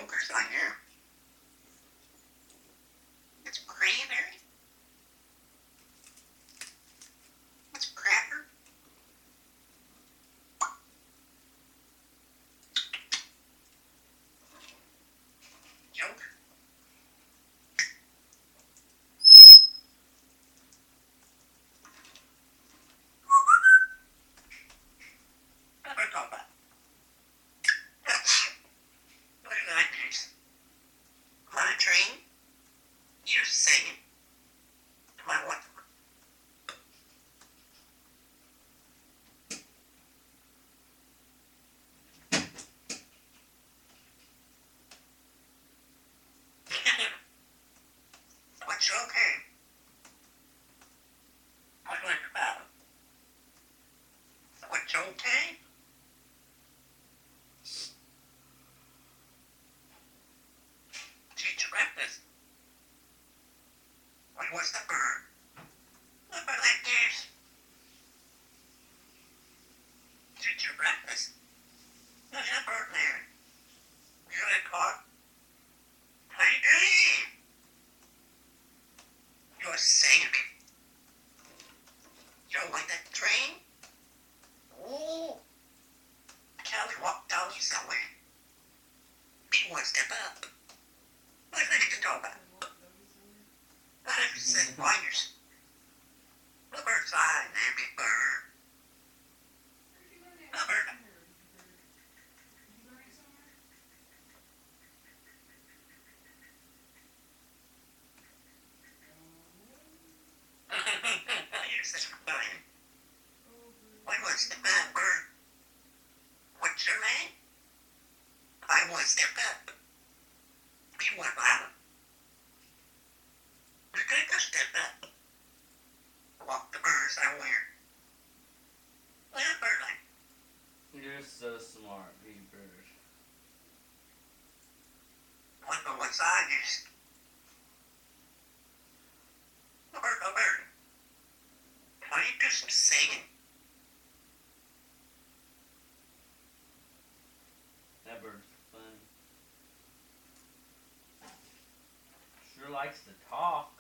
Joker's on here. It's cranberry. It's cracker. Joker. Never thought that. Look at that news. On a train. You're singing. My what? What's okay? What went about? What's okay? Did you breakfast? What was the bird? Look at that news. Did your breakfast? There's a bird there. You got caught? How you doing? You're singing. You don't like that train? Ooh. Kelly walked down you somewhere. Be one step up. What do you talk about? I said wires. The bird's eye, there, big bird. The bird. You're such a lion. What was the bad bird? What's your name? I want to step up. Be one loud. You're gonna go step up. Walk the birds I wear. Look at bird like. You're so smart, Bibi. Wonder what side is. The bird. Why you do some singing? That bird's funny. Sure likes to talk.